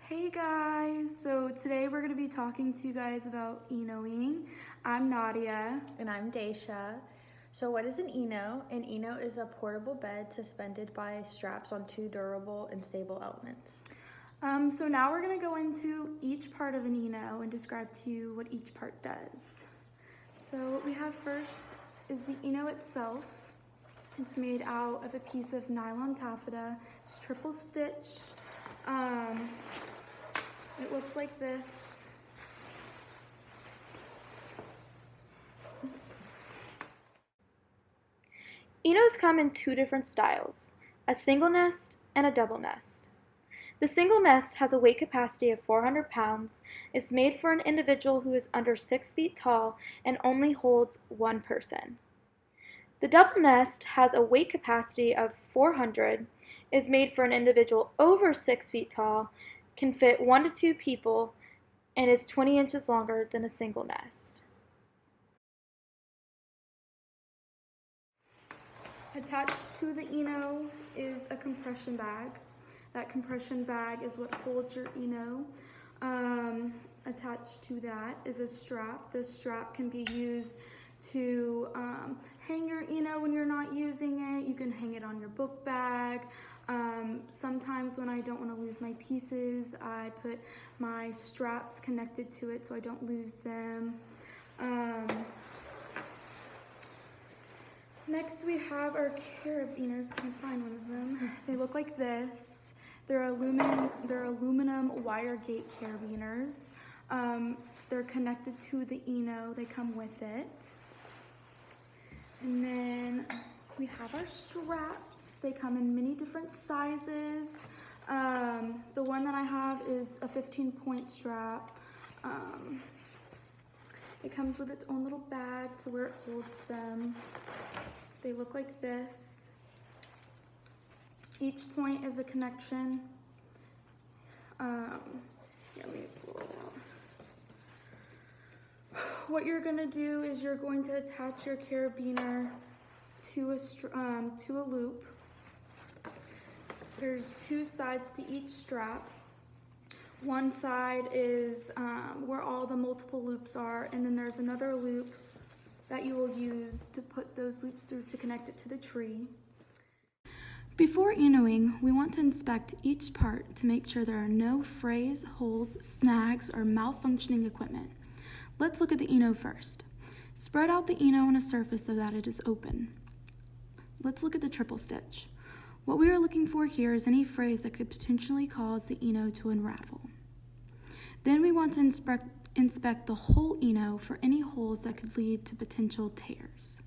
Hey guys, so today we're going to be talking to you guys about Enoing. I'm Nadia. And I'm Daisha. So what is an Eno? An Eno is a portable bed suspended by straps on two durable and stable elements. So now we're going to go into each part of an Eno and describe to you what each part does. So what we have first is the Eno itself. It's made out of a piece of nylon taffeta. It's triple stitched. It looks like this. Enos come in two different styles, a single nest and a double nest. The single nest has a weight capacity of 400 pounds, is made for an individual who is under 6 feet tall, and only holds one person. The double nest has a weight capacity of 400, is made for an individual over 6 feet tall, can fit 1 to 2 people, and is 20 inches longer than a single nest. Attached to the Eno is a compression bag. That compression bag is what holds your Eno. Attached to that is a strap. This strap can be used to hang your Eno when you're not using it. You can hang it on your book bag. Sometimes when I don't want to lose my pieces, I put my straps connected to it so I don't lose them. Next we have our carabiners. I can find one of them. They look like this. They're aluminum wire gate carabiners. They're connected to the Eno. They come with it. And then we have our straps. They come in many different sizes. The one that I have is a 15-point strap. It comes with its own little bag to where it holds them. They look like this. Each point is a connection. Here, let me pull it out. What you're gonna do is you're going to attach your carabiner to a loop. There's two sides to each strap. One side is where all the multiple loops are, and then there's another loop that you will use to put those loops through to connect it to the tree. Before Enoing, we want to inspect each part to make sure there are no frays, holes, snags, or malfunctioning equipment. Let's look at the Eno first. Spread out the Eno on a surface so that it is open. Let's look at the triple stitch. What we are looking for here is any frays that could potentially cause the Eno to unravel. Then we want to inspect the whole Eno for any holes that could lead to potential tears.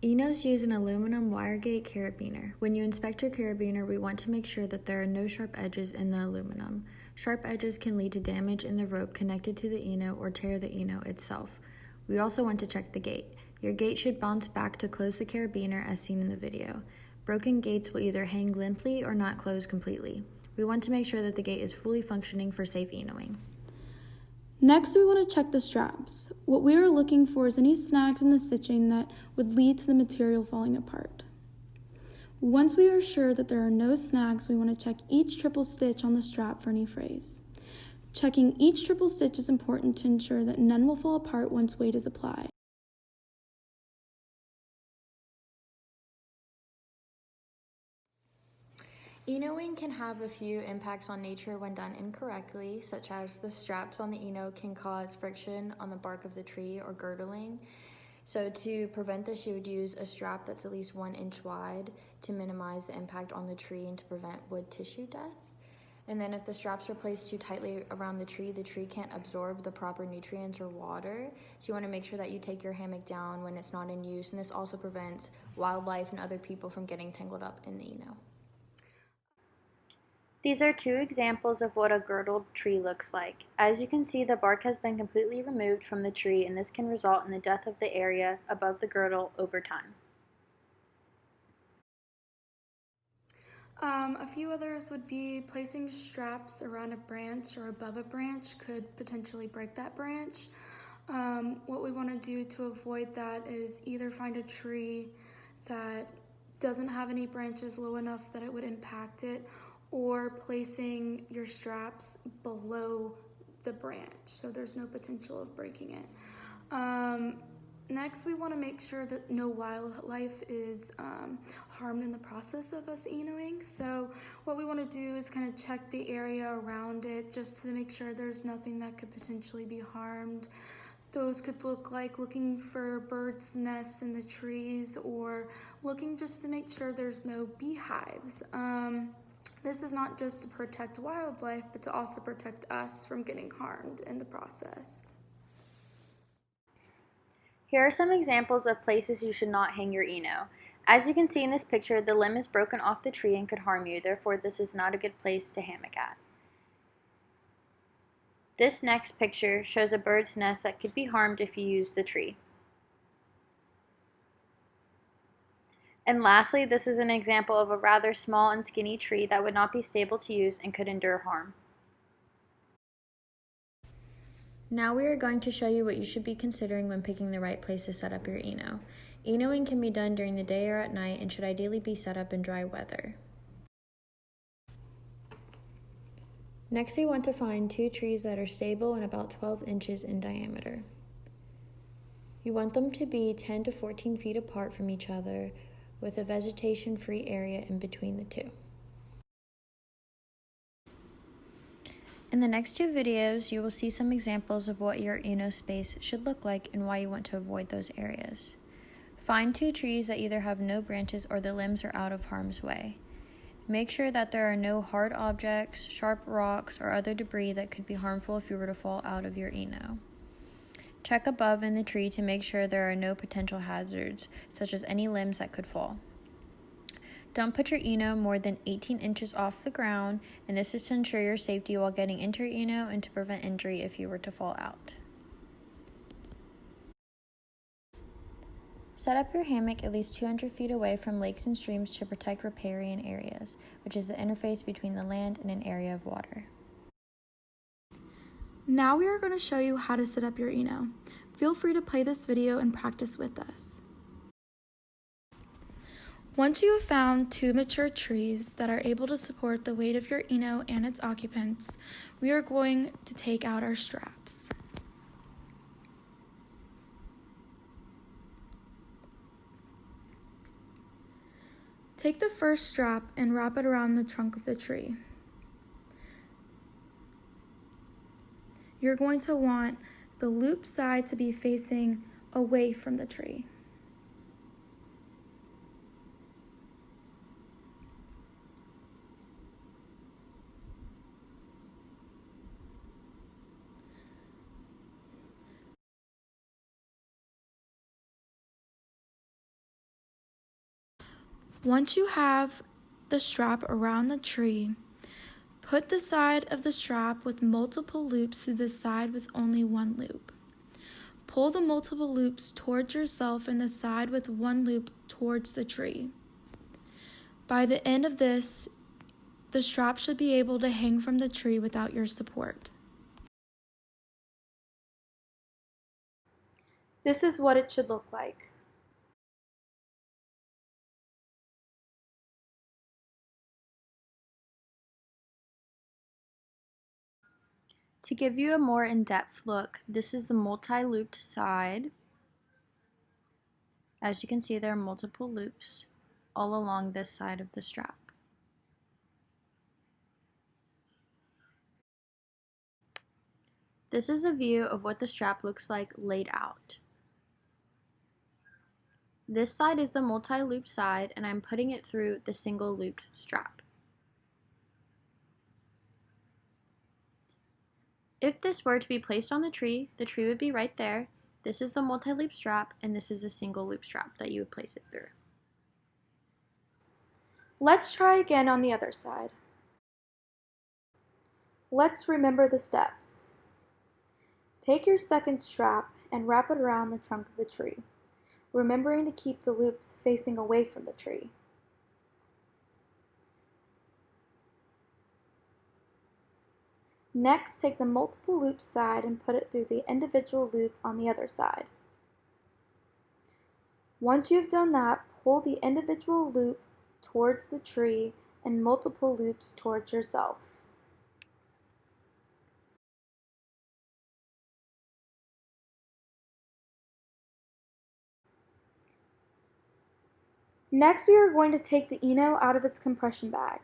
Enos use an aluminum wire gate carabiner. When you inspect your carabiner, we want to make sure that there are no sharp edges in the aluminum. Sharp edges can lead to damage in the rope connected to the Eno or tear the Eno itself. We also want to check the gate. Your gate should bounce back to close the carabiner as seen in the video. Broken gates will either hang limply or not close completely. We want to make sure that the gate is fully functioning for safe Enoing. Next, we want to check the straps. What we are looking for is any snags in the stitching that would lead to the material falling apart. Once we are sure that there are no snags, we want to check each triple stitch on the strap for any frays. Checking each triple stitch is important to ensure that none will fall apart once weight is applied. Enoing can have a few impacts on nature when done incorrectly, such as the straps on the Eno can cause friction on the bark of the tree or girdling. So to prevent this, you would use a strap that's at least 1 inch wide to minimize the impact on the tree and to prevent wood tissue death. And then if the straps are placed too tightly around the tree can't absorb the proper nutrients or water. So you want to make sure that you take your hammock down when it's not in use, and this also prevents wildlife and other people from getting tangled up in the Eno. These are two examples of what a girdled tree looks like. As you can see, the bark has been completely removed from the tree, and this can result in the death of the area above the girdle over time. A few others would be placing straps around a branch or above a branch could potentially break that branch. What we want to do to avoid that is either find a tree that doesn't have any branches low enough that it would impact it, or placing your straps below the branch so there's no potential of breaking it. Next, we want to make sure that no wildlife is harmed in the process of us Enoing. So what we want to do is kind of check the area around it just to make sure there's nothing that could potentially be harmed. Those could look like looking for birds' nests in the trees or looking just to make sure there's no beehives. This is not just to protect wildlife, but to also protect us from getting harmed in the process. Here are some examples of places you should not hang your Eno. As you can see in this picture, the limb is broken off the tree and could harm you, therefore this is not a good place to hammock at. This next picture shows a bird's nest that could be harmed if you use the tree. And lastly, this is an example of a rather small and skinny tree that would not be stable to use and could endure harm. Now we are going to show you what you should be considering when picking the right place to set up your Eno. Enoing can be done during the day or at night and should ideally be set up in dry weather. Next, we want to find 2 trees that are stable and about 12 inches in diameter. You want them to be 10 to 14 feet apart from each other with a vegetation-free area in between the 2. In the next 2 videos, you will see some examples of what your Eno space should look like and why you want to avoid those areas. Find 2 trees that either have no branches or the limbs are out of harm's way. Make sure that there are no hard objects, sharp rocks, or other debris that could be harmful if you were to fall out of your Eno. Check above in the tree to make sure there are no potential hazards, such as any limbs that could fall. Don't put your Eno more than 18 inches off the ground, and this is to ensure your safety while getting into your Eno and to prevent injury if you were to fall out. Set up your hammock at least 200 feet away from lakes and streams to protect riparian areas, which is the interface between the land and an area of water. Now we are going to show you how to set up your Eno. Feel free to play this video and practice with us. Once you have found 2 mature trees that are able to support the weight of your Eno and its occupants, we are going to take out our straps. Take the first strap and wrap it around the trunk of the tree. You're going to want the loop side to be facing away from the tree. Once you have the strap around the tree, put the side of the strap with multiple loops to the side with only 1 loop. Pull the multiple loops towards yourself and the side with 1 loop towards the tree. By the end of this, the strap should be able to hang from the tree without your support. This is what it should look like. To give you a more in-depth look, this is the multi-looped side. As you can see, there are multiple loops all along this side of the strap. This is a view of what the strap looks like laid out. This side is the multi-loop side, and I'm putting it through the single looped strap. If this were to be placed on the tree would be right there. This is the multi-loop strap, and this is a single loop strap that you would place it through. Let's try again on the other side. Let's remember the steps. Take your second strap and wrap it around the trunk of the tree, remembering to keep the loops facing away from the tree. Next, take the multiple loop side and put it through the individual loop on the other side. Once you've done that, pull the individual loop towards the tree in multiple loops towards yourself. Next, we are going to take the Eno out of its compression bag.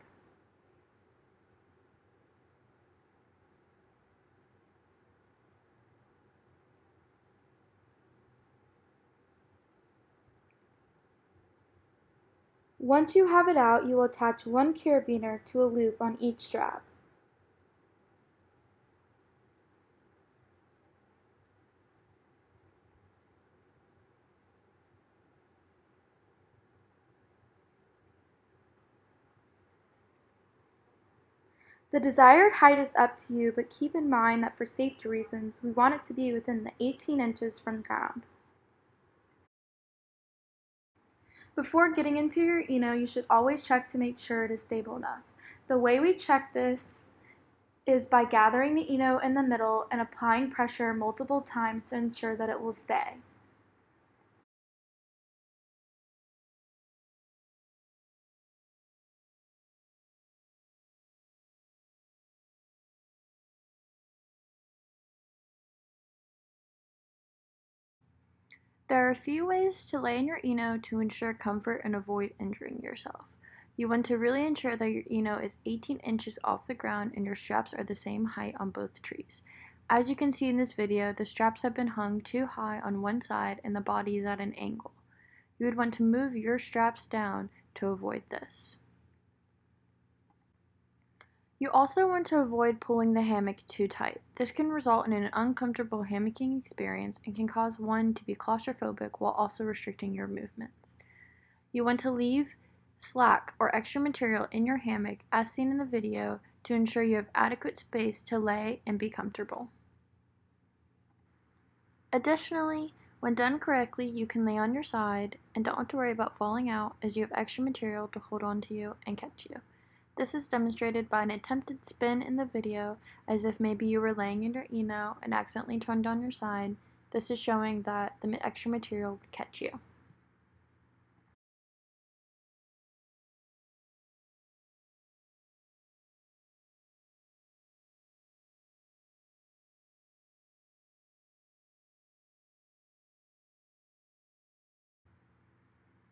Once you have it out, you will attach one carabiner to a loop on each strap. The desired height is up to you, but keep in mind that for safety reasons, we want it to be within the 18 inches from the ground. Before getting into your Eno, you should always check to make sure it is stable enough. The way we check this is by gathering the Eno in the middle and applying pressure multiple times to ensure that it will stay. There are a few ways to lay in your Eno to ensure comfort and avoid injuring yourself. You want to really ensure that your Eno is 18 inches off the ground and your straps are the same height on both trees. As you can see in this video, the straps have been hung too high on one side and the body is at an angle. You would want to move your straps down to avoid this. You also want to avoid pulling the hammock too tight. This can result in an uncomfortable hammocking experience and can cause one to be claustrophobic while also restricting your movements. You want to leave slack or extra material in your hammock as seen in the video to ensure you have adequate space to lay and be comfortable. Additionally, when done correctly, you can lay on your side and don't have to worry about falling out as you have extra material to hold on to you and catch you. This is demonstrated by an attempted spin in the video as if maybe you were laying in your Eno and accidentally turned on your side. This is showing that the extra material would catch you.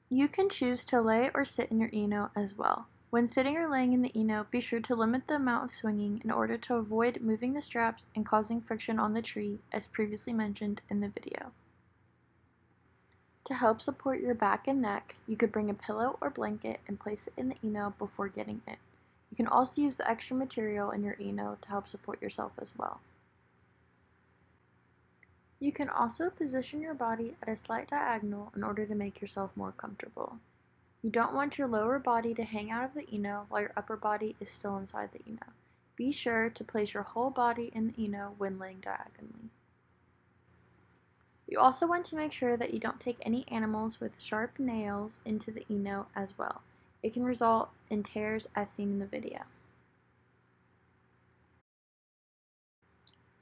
You can choose to lay or sit in your Eno as well. When sitting or laying in the Eno, be sure to limit the amount of swinging in order to avoid moving the straps and causing friction on the tree, as previously mentioned in the video. To help support your back and neck, you could bring a pillow or blanket and place it in the Eno before getting in. You can also use the extra material in your Eno to help support yourself as well. You can also position your body at a slight diagonal in order to make yourself more comfortable. You don't want your lower body to hang out of the Eno while your upper body is still inside the Eno. Be sure to place your whole body in the Eno when laying diagonally. You also want to make sure that you don't take any animals with sharp nails into the Eno as well. It can result in tears as seen in the video.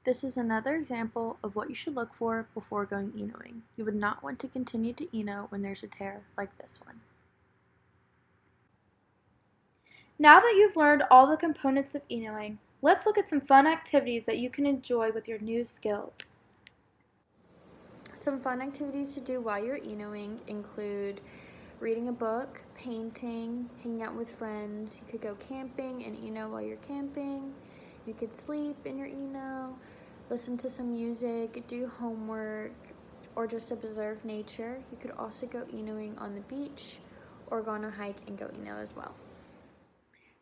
This is another example of what you should look for before going Enoing. You would not want to continue to Eno when there's a tear like this one. Now that you've learned all the components of Enoing, let's look at some fun activities that you can enjoy with your new skills. Some fun activities to do while you're Enoing include reading a book, painting, hanging out with friends. You could go camping and Eno while you're camping. You could sleep in your Eno, listen to some music, do homework, or just observe nature. You could also go Enoing on the beach or go on a hike and go Eno as well.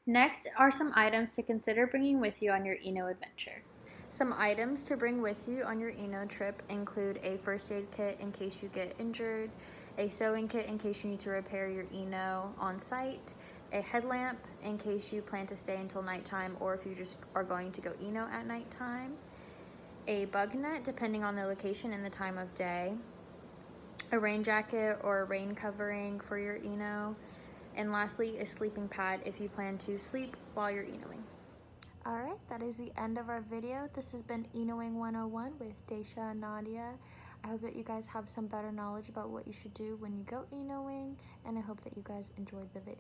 Next are some items to consider bringing with you on your Eno adventure. Some items to bring with you on your Eno trip include a first aid kit in case you get injured, a sewing kit in case you need to repair your Eno on site, a headlamp in case you plan to stay until nighttime or if you just are going to go Eno at nighttime, a bug net depending on the location and the time of day, a rain jacket or a rain covering for your Eno, and lastly, a sleeping pad if you plan to sleep while you're Enoing. Alright, that is the end of our video. This has been Enoing 101 with Daisha and Nadia. I hope that you guys have some better knowledge about what you should do when you go Enoing, and I hope that you guys enjoyed the video.